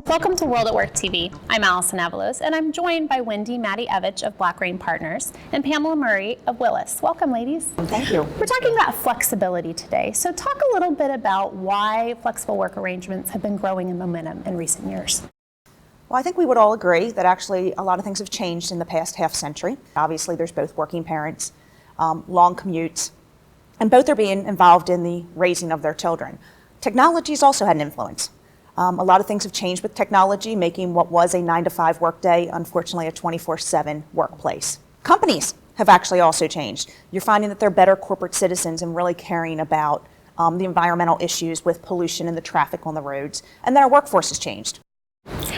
Welcome to World at Work TV. I'm Allison Avalos, and I'm joined by Wendy Evich of BlackRain Partners and Pamela Murray of Willis. Welcome, ladies. Thank you. We're talking about flexibility today. So talk a little bit about why flexible work arrangements have been growing in momentum in recent years. Well, I think we would all agree that actually a lot of things have changed in the past half century. Obviously, there's both working parents, long commutes, and both are being involved in the raising of their children. Technology's also had an influence. A lot of things have changed with technology, making what was a 9-to-5 workday, unfortunately, a 24/7 workplace. Companies have actually also changed. You're finding that they're better corporate citizens and really caring about the environmental issues with pollution and the traffic on the roads, and then our workforce has changed.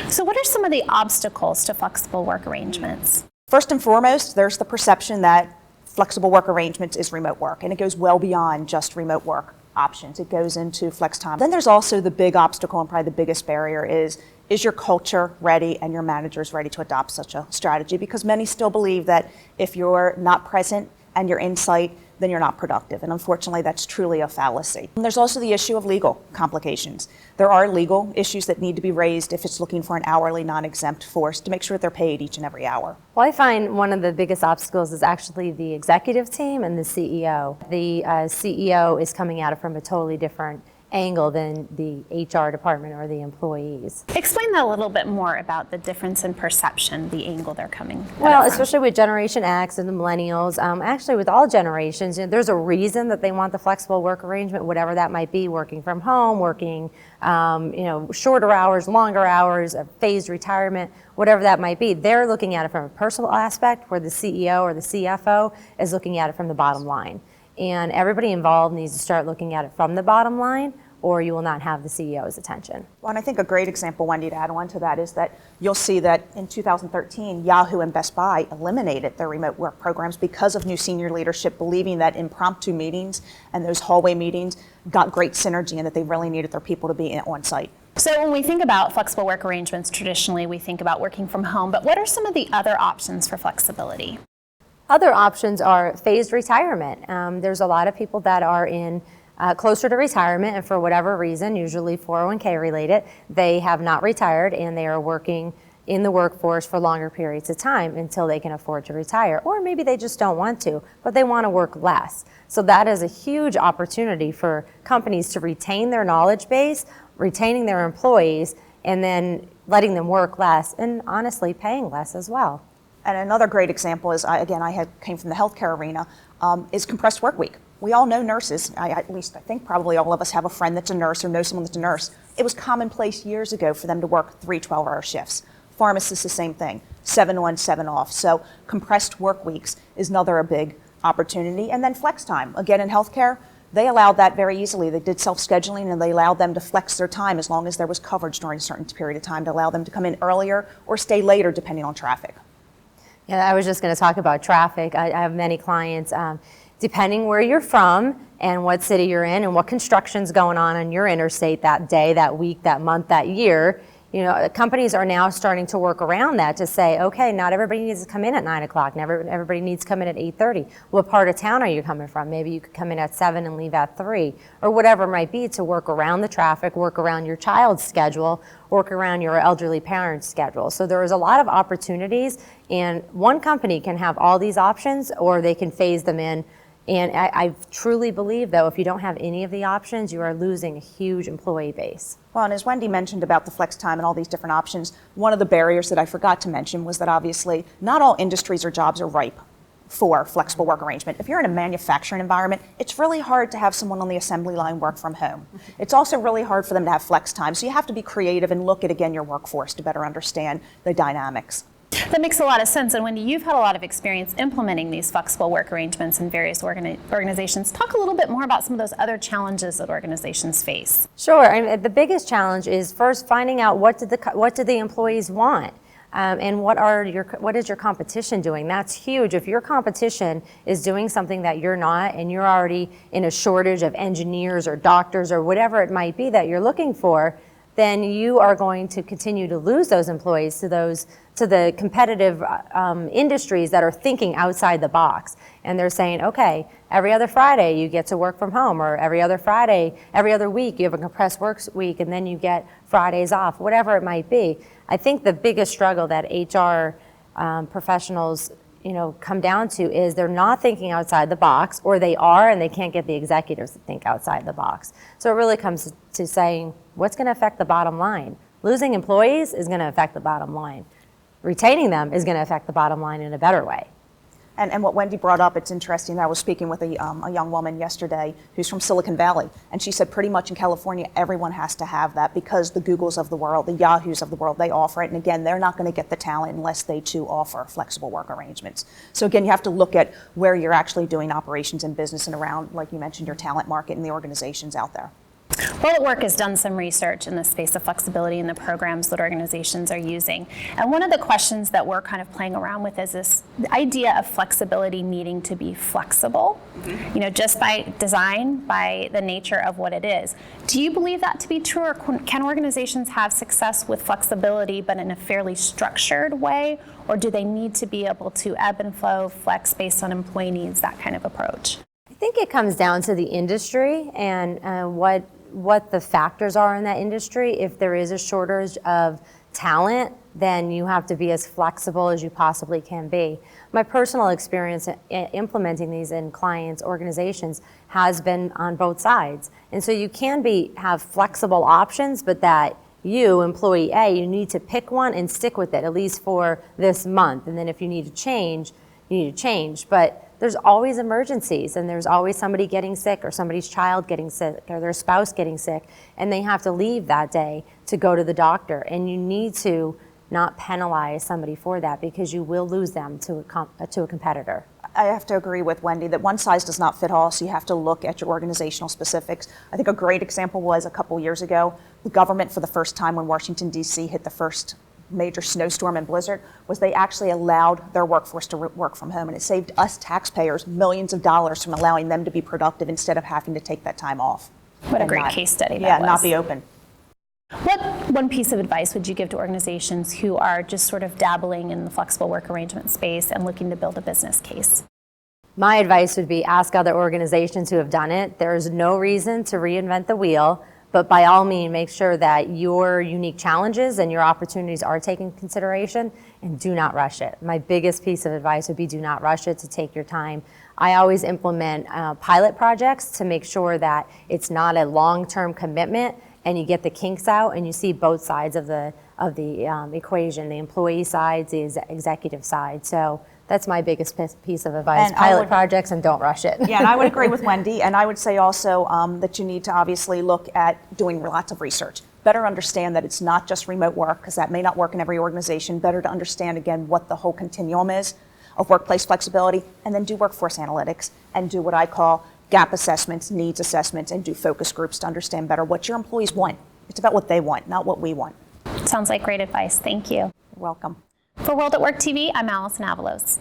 So what are some of the obstacles to flexible work arrangements? First and foremost, there's the perception that flexible work arrangements is remote work, and it goes well beyond just remote work options. It goes into flex time. Then there's also the big obstacle, and probably the biggest barrier is your culture ready and your managers ready to adopt such a strategy? Because many still believe that if you're not present and you're in sight, then you're not productive. And unfortunately, that's truly a fallacy. And there's also the issue of legal complications. There are legal issues that need to be raised if it's looking for an hourly non-exempt force to make sure that they're paid each and every hour. Well, I find one of the biggest obstacles is actually the executive team and the CEO. The CEO is coming at it from a totally different angle than the HR department or the employees. Explain that a little bit more about the difference in perception, the angle they're coming at Well, it from. especially with Generation X and the millennials, actually with all generations, there's a reason that they want the flexible work arrangement, whatever that might be, working from home, working shorter hours, longer hours, phased retirement, whatever that might be. They're looking at it from a personal aspect, where the CEO or the CFO is looking at it from the bottom line. And everybody involved needs to start looking at it from the bottom line, or you will not have the CEO's attention. Well, and I think a great example, Wendy, to add on to that is that you'll see that in 2013, Yahoo and Best Buy eliminated their remote work programs because of new senior leadership believing that impromptu meetings and those hallway meetings got great synergy and that they really needed their people to be on site. So when we think about flexible work arrangements, traditionally we think about working from home, but what are some of the other options for flexibility? Other options are phased retirement. There's a lot of people that are in closer to retirement, and for whatever reason, usually 401k related, they have not retired and they are working in the workforce for longer periods of time until they can afford to retire. Or maybe they just don't want to, but they want to work less. So that is a huge opportunity for companies to retain their knowledge base, retaining their employees, and then letting them work less and honestly paying less as well. And another great example is, I came from the healthcare arena, is compressed work week. We all know nurses, at least I think probably all of us have a friend that's a nurse or know someone that's a nurse. It was commonplace years ago for them to work 3 12-hour shifts. Pharmacists, the same thing, 7 on, 7 off. So compressed work weeks is another big opportunity. And then flex time. Again, in healthcare, they allowed that very easily. They did self-scheduling and they allowed them to flex their time as long as there was coverage during a certain period of time to allow them to come in earlier or stay later depending on traffic. Yeah, I was just going to talk about traffic. I have many clients, depending where you're from and what city you're in and what construction's going on your interstate that day, that week, that month, that year. Companies are now starting to work around that to say, okay, not everybody needs to come in at 9 o'clock. Everybody needs to come in at 8:30. What part of town are you coming from? Maybe you could come in at 7 and leave at 3, or whatever it might be, to work around the traffic, work around your child's schedule, work around your elderly parent's schedule. So there is a lot of opportunities, and one company can have all these options, or they can phase them in. And I truly believe, though, if you don't have any of the options, you are losing a huge employee base. Well, and as Wendy mentioned about the flex time and all these different options, one of the barriers that I forgot to mention was that obviously not all industries or jobs are ripe for flexible work arrangement. If you're in a manufacturing environment, it's really hard to have someone on the assembly line work from home. It's also really hard for them to have flex time. So you have to be creative and look at, again, your workforce to better understand the dynamics. That makes a lot of sense. And Wendy, you've had a lot of experience implementing these flexible work arrangements in various organizations. Talk a little bit more about some of those other challenges that organizations face. Sure. The biggest challenge is first finding out what do the employees want. And what is your competition doing? That's huge. If your competition is doing something that you're not, and you're already in a shortage of engineers or doctors or whatever it might be that you're looking for, then you are going to continue to lose those employees to the competitive industries that are thinking outside the box. And they're saying, okay, every other Friday you get to work from home, or every other Friday, every other week you have a compressed work week, and then you get Fridays off, whatever it might be. I think the biggest struggle that HR professionals come down to is they're not thinking outside the box, or they are and they can't get the executives to think outside the box. So it really comes to saying, what's going to affect the bottom line? Losing employees is going to affect the bottom line. Retaining them is going to affect the bottom line in a better way. And what Wendy brought up, it's interesting. I was speaking with a young woman yesterday who's from Silicon Valley, and she said pretty much in California, everyone has to have that because the Googles of the world, the Yahoos of the world, they offer it. And again, they're not going to get the talent unless they too offer flexible work arrangements. So again, you have to look at where you're actually doing operations in business and around, like you mentioned, your talent market and the organizations out there. Well at Work has done some research in the space of flexibility in the programs that organizations are using. And one of the questions that we're kind of playing around with is this idea of flexibility needing to be flexible, just by design, by the nature of what it is. Do you believe that to be true, or can organizations have success with flexibility but in a fairly structured way, or do they need to be able to ebb and flow, flex based on employee needs, that kind of approach? I think it comes down to the industry and what the factors are in that industry. If there is a shortage of talent, then you have to be as flexible as you possibly can be. My personal experience implementing these in clients' organizations has been on both sides. And so you can have flexible options, but that you, employee A, you need to pick one and stick with it, at least for this month. And then if you need to change, you need to change. But there's always emergencies, and there's always somebody getting sick, or somebody's child getting sick, or their spouse getting sick, and they have to leave that day to go to the doctor. And you need to not penalize somebody for that, because you will lose them to a competitor. I have to agree with Wendy that one size does not fit all, so you have to look at your organizational specifics. I think a great example was a couple years ago, the government, for the first time when Washington, D.C. hit the first major snowstorm and blizzard, was they actually allowed their workforce to work from home, and it saved us taxpayers millions of dollars from allowing them to be productive instead of having to take that time off. What a great case study that was. Yeah, not be open. What one piece of advice would you give to organizations who are just sort of dabbling in the flexible work arrangement space and looking to build a business case? My advice would be ask other organizations who have done it. There's no reason to reinvent the wheel. But by all means, make sure that your unique challenges and your opportunities are taken into consideration, and do not rush it. My biggest piece of advice would be do not rush it, to take your time. I always implement pilot projects to make sure that it's not a long-term commitment, and you get the kinks out and you see both sides of the equation, the employee side, the executive side. So that's my biggest piece of advice, pilot projects, and don't rush it. Yeah, and I would agree with Wendy, and I would say also that you need to obviously look at doing lots of research. Better understand that it's not just remote work, because that may not work in every organization. Better to understand, again, what the whole continuum is of workplace flexibility, and then do workforce analytics and do what I call gap assessments, needs assessments, and do focus groups to understand better what your employees want. It's about what they want, not what we want. Sounds like great advice. Thank you. You're welcome. For World at Work TV, I'm Allison Avalos.